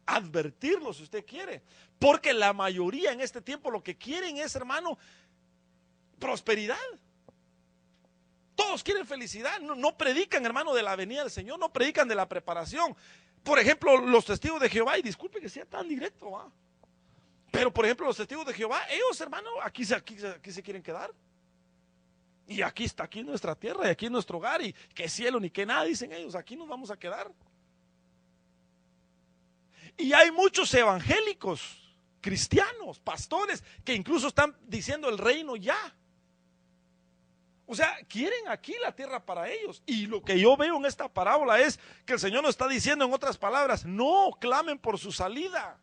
Advertirlo si usted quiere, porque la mayoría en este tiempo lo que quieren es, hermano, prosperidad. Todos quieren felicidad, no predican, hermano, de la venida del Señor, no predican de la preparación. Por ejemplo, los testigos de Jehová, y disculpe que sea tan directo, ¿va? Pero por ejemplo los testigos de Jehová, ellos, hermano, aquí se quieren quedar. Y aquí está, aquí en nuestra tierra, y aquí en nuestro hogar, y que cielo ni que nada, dicen ellos, aquí nos vamos a quedar. Y hay muchos evangélicos, cristianos, pastores, que incluso están diciendo el reino ya. O sea, quieren aquí la tierra para ellos. Y lo que yo veo en esta parábola es que el Señor nos está diciendo en otras palabras, no clamen por su salida.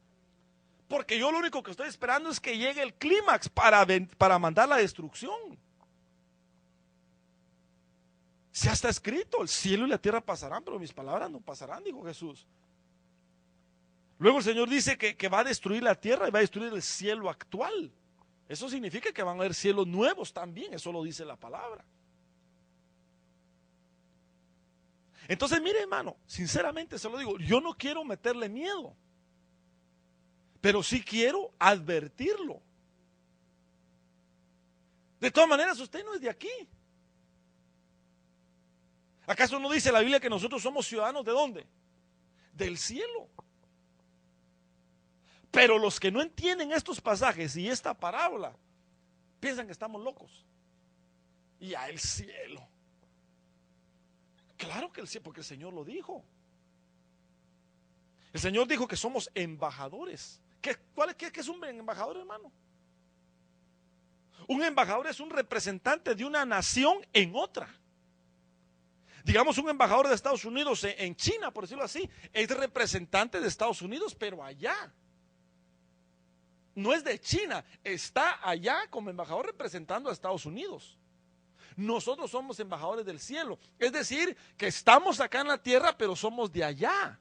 Porque yo lo único que estoy esperando es que llegue el clímax para mandar la destrucción. Ya está escrito, el cielo y la tierra pasarán, pero mis palabras no pasarán, dijo Jesús. Luego el Señor dice que va a destruir la tierra y va a destruir el cielo actual. Eso significa que van a haber cielos nuevos también, eso lo dice la palabra. Entonces, mire, hermano, sinceramente se lo digo, yo no quiero meterle miedo, pero sí quiero advertirlo. De todas maneras, usted no es de aquí. ¿Acaso no dice la Biblia que nosotros somos ciudadanos de dónde? Del cielo. Pero los que no entienden estos pasajes y esta parábola piensan que estamos locos. Y a el cielo. Claro que el cielo, porque el Señor lo dijo. El Señor dijo que somos embajadores. ¿Qué es un embajador, hermano? Un embajador es un representante de una nación en otra. Digamos, un embajador de Estados Unidos en China, por decirlo así, es representante de Estados Unidos, pero allá. No es de China, está allá como embajador representando a Estados Unidos. Nosotros somos embajadores del cielo, es decir, que estamos acá en la tierra, pero somos de allá.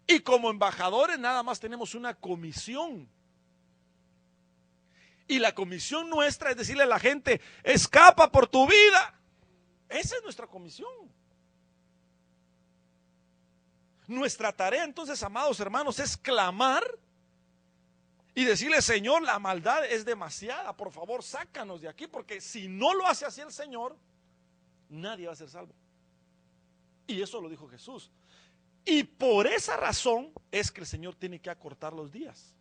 Y como embajadores nada más tenemos una comisión. Y la comisión nuestra es decirle a la gente, escapa por tu vida. Esa es nuestra comisión. Nuestra tarea entonces, amados hermanos, es clamar y decirle, Señor, la maldad es demasiada, por favor, sácanos de aquí, porque si no lo hace así el Señor, nadie va a ser salvo. Y eso lo dijo Jesús. Y por esa razón es que el Señor tiene que acortar los días.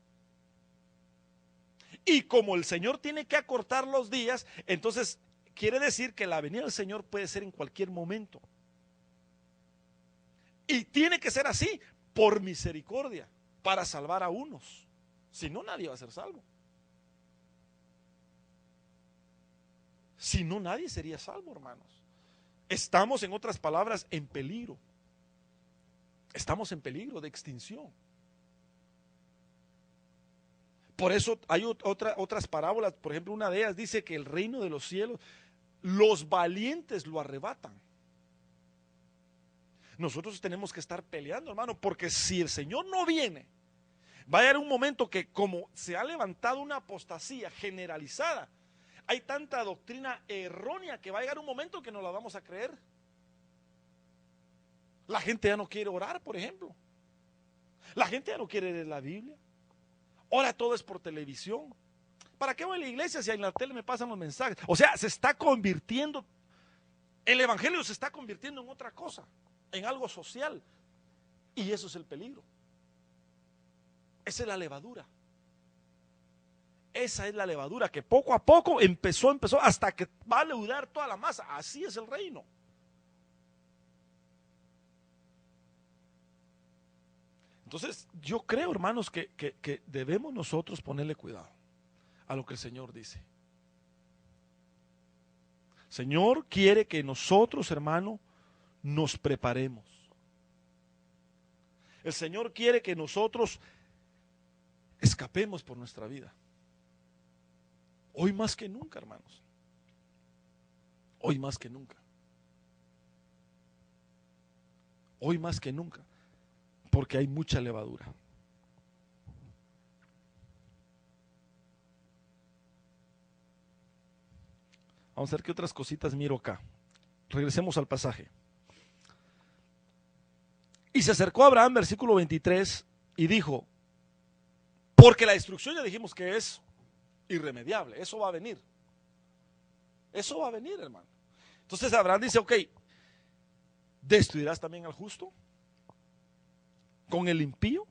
Y como el Señor tiene que acortar los días, entonces quiere decir que la venida del Señor puede ser en cualquier momento. Y tiene que ser así, por misericordia, para salvar a unos. Si no, nadie va a ser salvo. Si no, nadie sería salvo, hermanos. Estamos, en otras palabras, en peligro. Estamos en peligro de extinción. Por eso hay otras parábolas. Por ejemplo, una de ellas dice que el reino de los cielos, los valientes lo arrebatan. Nosotros tenemos que estar peleando, hermano, porque si el Señor no viene, va a haber un momento que, como se ha levantado una apostasía generalizada, hay tanta doctrina errónea que va a llegar un momento que no la vamos a creer. La gente ya no quiere orar, por ejemplo. La gente ya no quiere leer la Biblia. Ahora todo es por televisión. ¿Para qué voy a la iglesia si en la tele me pasan los mensajes? O sea, se está convirtiendo, el evangelio se está convirtiendo en otra cosa, en algo social. Y eso es el peligro. Esa es la levadura. Esa es la levadura que poco a poco empezó hasta que va a leudar toda la masa. Así es el reino. Entonces, yo creo, hermanos, que debemos nosotros ponerle cuidado a lo que el Señor dice. Señor quiere que nosotros, hermano, nos preparemos. El Señor quiere que nosotros escapemos por nuestra vida. Hoy más que nunca, hermanos. Hoy más que nunca. Hoy más que nunca. Porque hay mucha levadura. Vamos a ver qué otras cositas miro acá. Regresemos al pasaje. Y se acercó a Abraham, versículo 23, y dijo, porque la destrucción ya dijimos que es irremediable, eso va a venir. Eso va a venir, hermano. Entonces Abraham dice, ok, ¿destruirás también al justo con el impío?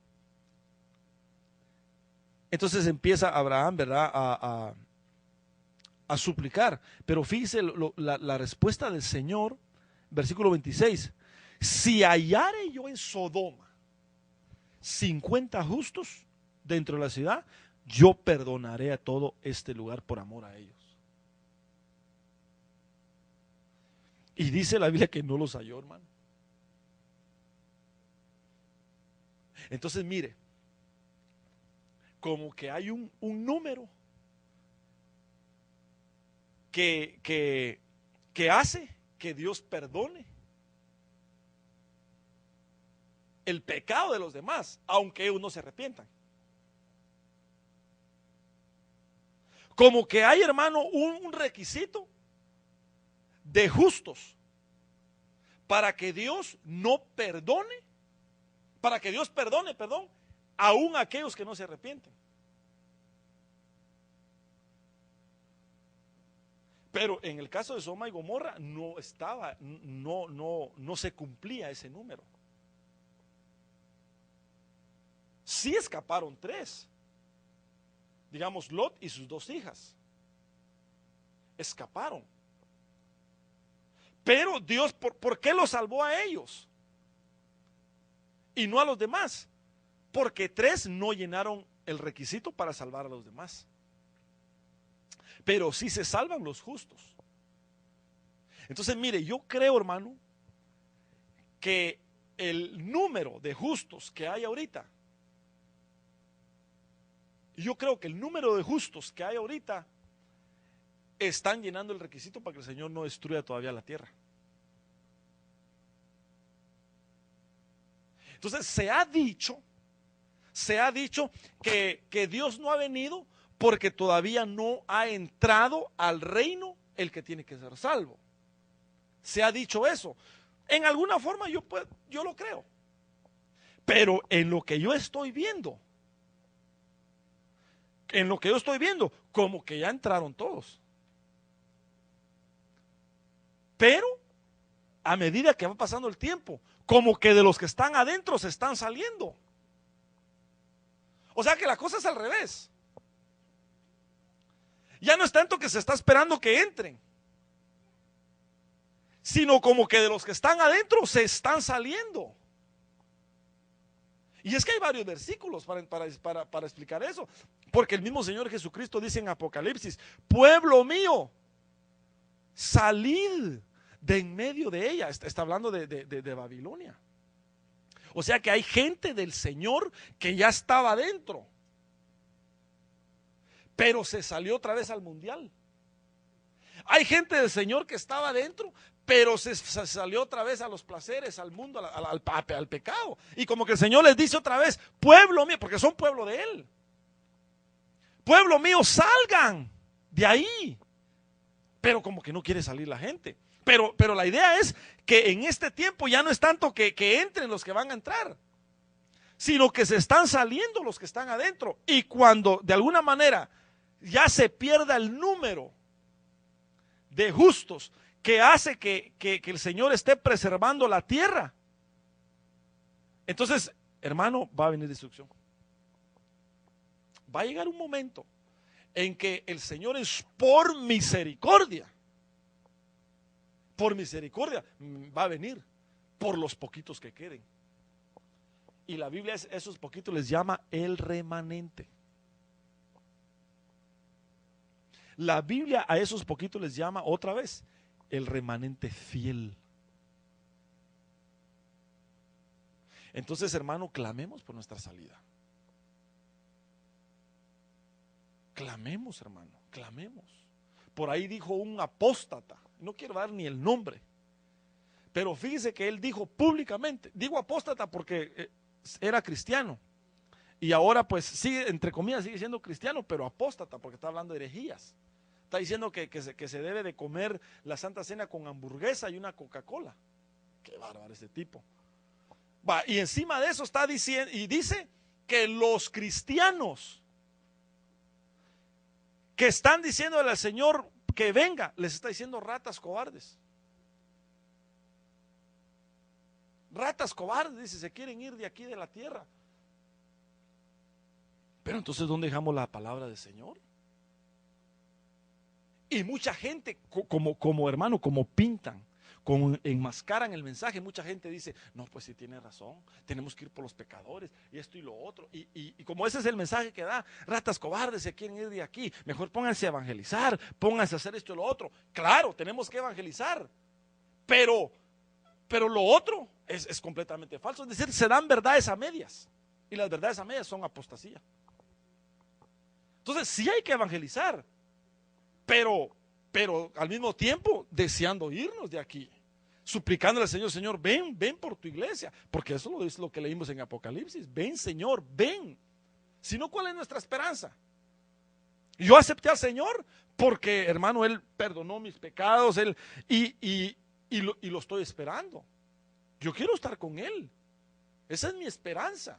Entonces empieza Abraham, ¿verdad?, a suplicar. Pero fíjese la respuesta del Señor, versículo 26. Si hallare yo en Sodoma 50 justos dentro de la ciudad, yo perdonaré a todo este lugar por amor a ellos. Y dice la Biblia que no los halló, hermano. Entonces mire, como que hay un número que hace que Dios perdone el pecado de los demás, aunque ellos no se arrepientan. Como que hay, hermano, un requisito de justos para que Dios no perdone, para que Dios perdone, perdón, aún aquellos que no se arrepienten. Pero en el caso de Sodoma y Gomorra no estaba, no se cumplía ese número. Sí escaparon 3. Digamos, Lot y sus 2 hijas. Escaparon. Pero Dios, ¿por qué los salvó a ellos? Y no a los demás. Porque 3 no llenaron el requisito para salvar a los demás. Pero sí se salvan los justos. Entonces, mire, yo creo, hermano, que el número de justos que hay ahorita, están llenando el requisito para que el Señor no destruya todavía la tierra. Entonces se ha dicho que Dios no ha venido porque todavía no ha entrado al reino el que tiene que ser salvo. Se ha dicho eso. En alguna forma yo lo creo. Pero en lo que yo estoy viendo, como que ya entraron todos. Pero a medida que va pasando el tiempo, como que de los que están adentro se están saliendo. O sea que la cosa es al revés. Ya no es tanto que se está esperando que entren, sino como que de los que están adentro se están saliendo. Y es que hay varios versículos para explicar eso. Porque el mismo Señor Jesucristo dice en Apocalipsis: pueblo mío, salid de en medio de ella. Está hablando de Babilonia. O sea que hay gente del Señor que ya estaba adentro, pero se salió otra vez al mundial. Hay gente del Señor que estaba adentro, pero se salió otra vez a los placeres, al mundo, al pecado. Y como que el Señor les dice otra vez: pueblo mío, porque son pueblo de Él. Pueblo mío, salgan de ahí. Pero como que no quiere salir la gente. Pero la idea es que en este tiempo ya no es tanto que entren los que van a entrar, sino que se están saliendo los que están adentro. Y cuando de alguna manera ya se pierda el número de justos que hace que el Señor esté preservando la tierra, entonces, hermano, va a venir destrucción. Va a llegar un momento en que el Señor es por misericordia va a venir por los poquitos que queden. Y la Biblia esos poquitos les llama el remanente. La Biblia a esos poquitos les llama otra vez el remanente fiel. Entonces, hermano, clamemos por nuestra salida. Clamemos, hermano, clamemos. Por ahí dijo un apóstata, no quiero dar ni el nombre, pero fíjese que él dijo públicamente, digo apóstata porque era cristiano, y ahora pues sigue, entre comillas, sigue siendo cristiano, pero apóstata porque está hablando de herejías. Está diciendo que se debe de comer la Santa Cena con hamburguesa y una Coca-Cola. Qué bárbaro este tipo. Y encima de eso está diciendo, y dice que los cristianos que están diciéndole al Señor que venga, les está diciendo ratas cobardes. Ratas cobardes, dice, se quieren ir de aquí de la tierra. Pero entonces, ¿dónde dejamos la palabra del Señor? Y mucha gente, como hermano, como pintan, como enmascaran el mensaje, mucha gente dice: no, pues sí tiene razón, tenemos que ir por los pecadores, y esto y lo otro, y como ese es el mensaje que da, ratas cobardes se quieren ir de aquí, mejor pónganse a evangelizar, pónganse a hacer esto y lo otro. Claro, tenemos que evangelizar, pero lo otro es completamente falso. Es decir, se dan verdades a medias, y las verdades a medias son apostasía. Entonces sí hay que evangelizar, pero al mismo tiempo deseando irnos de aquí. suplicándole al Señor, Señor, ven, ven por tu iglesia, porque eso es lo que leímos en Apocalipsis, ven Señor, ven. Si no, ¿cuál es nuestra esperanza? Yo acepté al Señor porque, hermano, Él perdonó mis pecados, y lo estoy esperando. Yo quiero estar con Él. Esa es mi esperanza.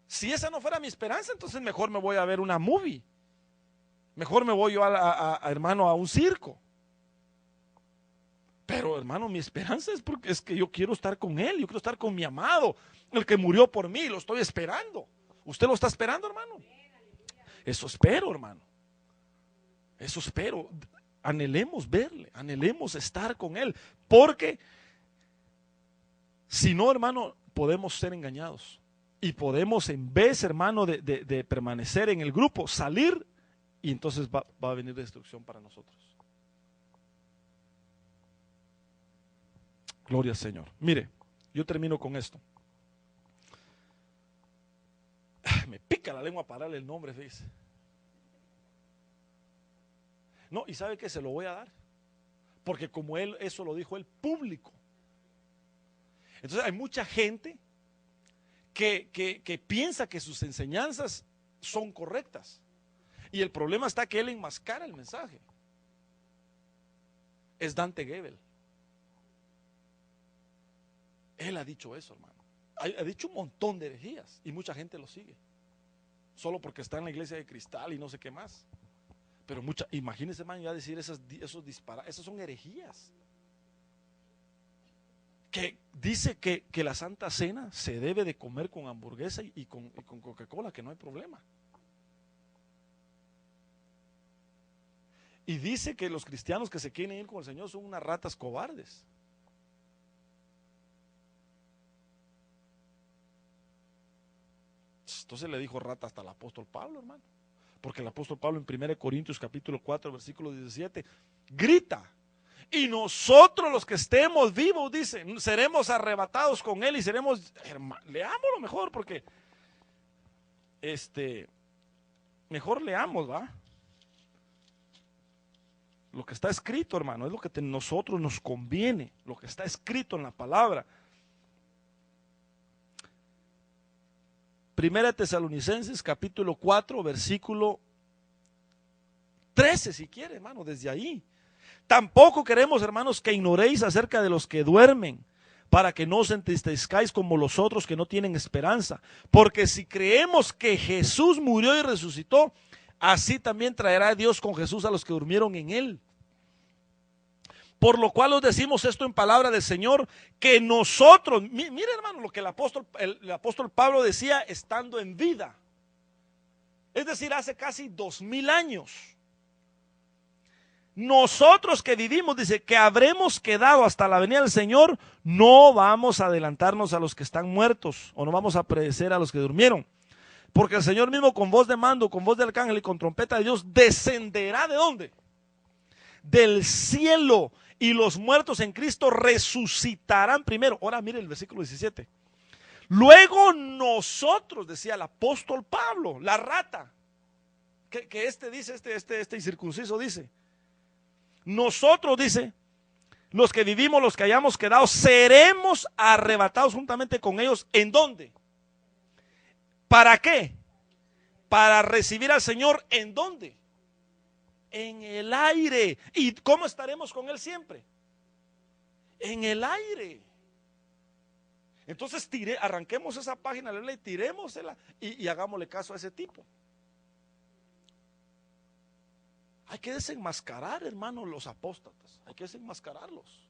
Si esa no fuera mi esperanza, entonces mejor me voy a ver una movie. Mejor me voy yo hermano, a un circo. Pero, hermano, mi esperanza es que yo quiero estar con Él, yo quiero estar con mi amado, el que murió por mí, lo estoy esperando. ¿Usted lo está esperando, hermano? Eso espero, hermano. Eso espero. Anhelemos verle, anhelemos estar con Él, porque si no, hermano, podemos ser engañados y podemos, en vez, hermano, de permanecer en el grupo, salir, y entonces va a venir destrucción para nosotros. Gloria al Señor. Mire, yo termino con esto. Me pica la lengua pararle el nombre, fíjese. No, y ¿sabe qué? Se lo voy a dar. Porque como él, eso lo dijo él público. Entonces hay mucha gente que piensa que sus enseñanzas son correctas. Y el problema está que él enmascara el mensaje. Es Dante Gebel. Él ha dicho eso, hermano. Ha dicho un montón de herejías y mucha gente lo sigue. Solo porque está en la iglesia de cristal y no sé qué más. Pero imagínense, hermano, ya decir esos disparates, esas son herejías. Que dice que la Santa Cena se debe de comer con hamburguesa y con Coca-Cola, que no hay problema. Y dice que los cristianos que se quieren ir con el Señor son unas ratas cobardes. Entonces le dijo rata hasta el apóstol Pablo, hermano. Porque el apóstol Pablo en 1 Corintios capítulo 4 versículo 17 grita: y nosotros los que estemos vivos, dice, seremos arrebatados con él y seremos, leámoslo mejor, porque mejor leamos, ¿va? Lo que está escrito, hermano, es lo que nosotros nos conviene, lo que está escrito en la palabra. Primera Tesalonicenses capítulo 4 versículo 13, si quiere, hermano, desde ahí. Tampoco queremos, hermanos, que ignoréis acerca de los que duermen, para que no os entristezcáis como los otros que no tienen esperanza. Porque si creemos que Jesús murió y resucitó, así también traerá Dios con Jesús a los que durmieron en él. Por lo cual os decimos esto en palabra del Señor, que nosotros, mire, hermano, lo que el apóstol Pablo decía estando en vida. Es decir, hace casi 2000 años. Nosotros que vivimos, dice, que habremos quedado hasta la venida del Señor, no vamos a adelantarnos a los que están muertos, o no vamos a predecer a los que durmieron. Porque el Señor mismo con voz de mando, con voz de arcángel y con trompeta de Dios, descenderá ¿de dónde? Del cielo, y los muertos en Cristo resucitarán primero. Ahora mire el versículo 17. Luego nosotros, decía el apóstol Pablo, la rata, que dice, este incircunciso dice, nosotros, dice, los que vivimos, los que hayamos quedado, seremos arrebatados juntamente con ellos. ¿En dónde? ¿Para qué? Para recibir al Señor. ¿En dónde? En el aire. ¿Y cómo estaremos con Él siempre? En el aire. Entonces arranquemos esa página, tirémosela y hagámosle caso a ese tipo. Hay que desenmascarar, hermano, los apóstatas. Hay que desenmascararlos.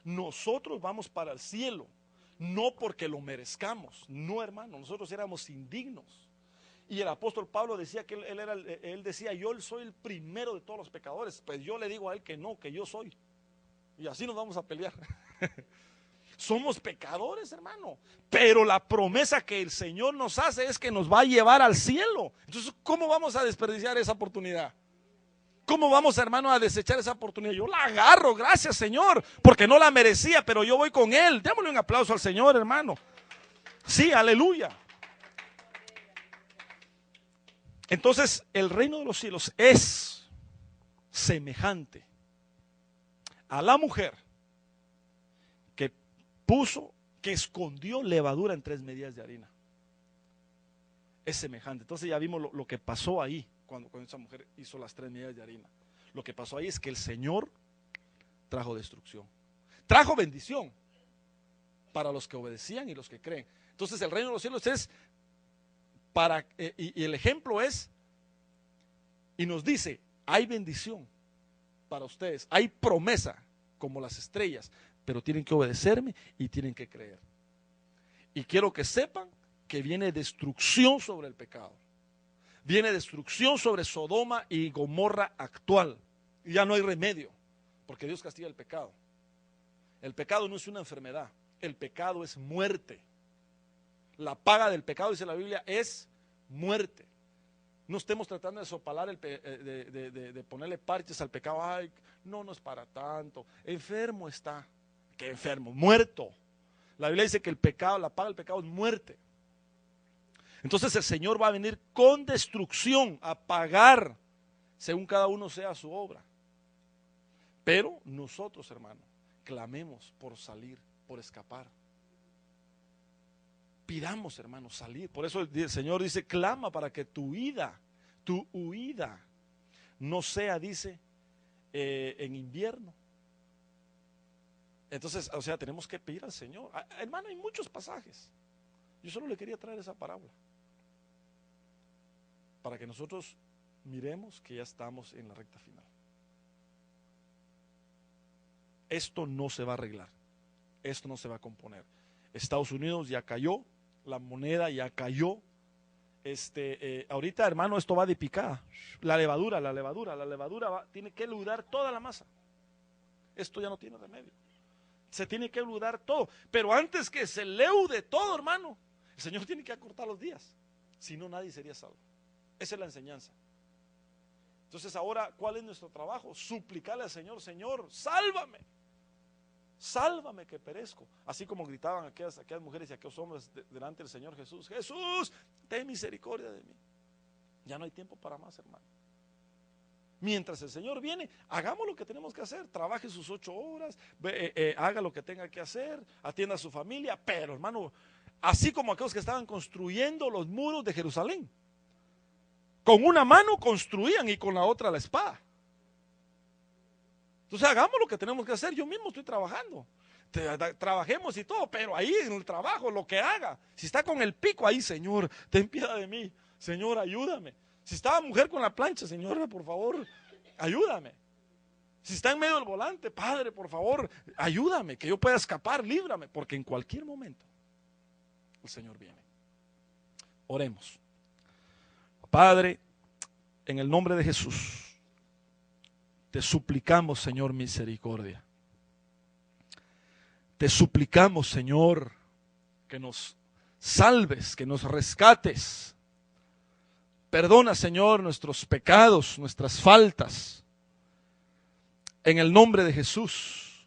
Nosotros vamos para el cielo, no porque lo merezcamos. No, hermano, nosotros éramos indignos. Y el apóstol Pablo decía que él decía, yo soy el primero de todos los pecadores. Pues yo le digo a él que no, que yo soy. Y así nos vamos a pelear. Somos pecadores, hermano, pero la promesa que el Señor nos hace es que nos va a llevar al cielo. Entonces, ¿cómo vamos a desperdiciar esa oportunidad? ¿Cómo vamos, hermano, a desechar esa oportunidad? Yo la agarro, gracias, Señor, porque no la merecía, pero yo voy con Él. Démosle un aplauso al Señor, hermano. Sí, aleluya. Entonces, el reino de los cielos es semejante a la mujer que escondió levadura en 3 medidas de harina. Es semejante. Entonces ya vimos lo que pasó ahí cuando esa mujer hizo las 3 medidas de harina. Lo que pasó ahí es que el Señor trajo destrucción, trajo bendición para los que obedecían y los que creen. Entonces el reino de los cielos es y el ejemplo es, y nos dice, hay bendición para ustedes, hay promesa como las estrellas, pero tienen que obedecerme y tienen que creer. Y quiero que sepan que viene destrucción sobre el pecado. Viene destrucción sobre Sodoma y Gomorra actual. Y ya no hay remedio, porque Dios castiga el pecado. El pecado no es una enfermedad, el pecado es muerte. La paga del pecado, dice la Biblia, es muerte. No estemos tratando de sopalar, de ponerle parches al pecado. Ay, no es para tanto. Enfermo está. ¿Qué enfermo? Muerto. La Biblia dice que el pecado, la paga del pecado es muerte. Entonces el Señor va a venir con destrucción a pagar según cada uno sea su obra. Pero nosotros, hermano, clamemos por salir, por escapar. Pidamos, hermano, salir. Por eso el Señor dice, clama para que tu huida no sea, dice, en invierno. Entonces, o sea, tenemos que pedir al Señor. Hermano, hay muchos pasajes. Yo solo le quería traer esa parábola para que nosotros miremos que ya estamos en la recta final. Esto no se va a arreglar. Esto no se va a componer. Estados Unidos ya cayó, la moneda ya cayó. Ahorita, hermano, esto va de picada. La levadura tiene que leudar toda la masa. Esto ya no tiene remedio. Se tiene que leudar todo. Pero antes que se leude todo, hermano, el Señor tiene que acortar los días. Si no, nadie sería salvo. Esa es la enseñanza. Entonces ahora, ¿cuál es nuestro trabajo? Suplicarle al Señor, Señor, sálvame. Sálvame que perezco. Así como gritaban aquellas mujeres y aquellos hombres delante del Señor Jesús. Jesús, ten misericordia de mí. Ya no hay tiempo para más, hermano. Mientras el Señor viene, hagamos lo que tenemos que hacer. Trabaje sus 8 horas, haga lo que tenga que hacer, atienda a su familia. Pero, hermano, así como aquellos que estaban construyendo los muros de Jerusalén, con una mano construían y con la otra la espada. Entonces hagamos lo que tenemos que hacer. Yo mismo estoy trabajando. Trabajemos y todo, pero ahí en el trabajo, lo que haga. Si está con el pico ahí, Señor, ten piedad de mí. Señor, ayúdame. Si está la mujer con la plancha, Señor, por favor, ayúdame. Si está en medio del volante, Padre, por favor, ayúdame, que yo pueda escapar, líbrame, porque en cualquier momento el Señor viene. Oremos. Padre, en el nombre de Jesús, te suplicamos, Señor, misericordia. Te suplicamos, Señor, que nos salves, que nos rescates. Perdona, Señor, nuestros pecados, nuestras faltas. En el nombre de Jesús,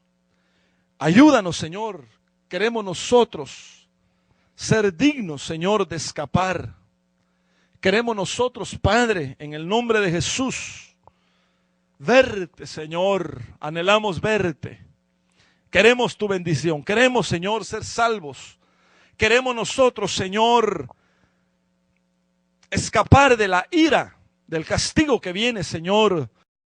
ayúdanos, Señor. Queremos nosotros ser dignos, Señor, de escapar. Queremos nosotros, Padre, en el nombre de Jesús, verte, Señor. Anhelamos verte. Queremos tu bendición. Queremos, Señor, ser salvos. Queremos nosotros, Señor, escapar de la ira, del castigo que viene, Señor,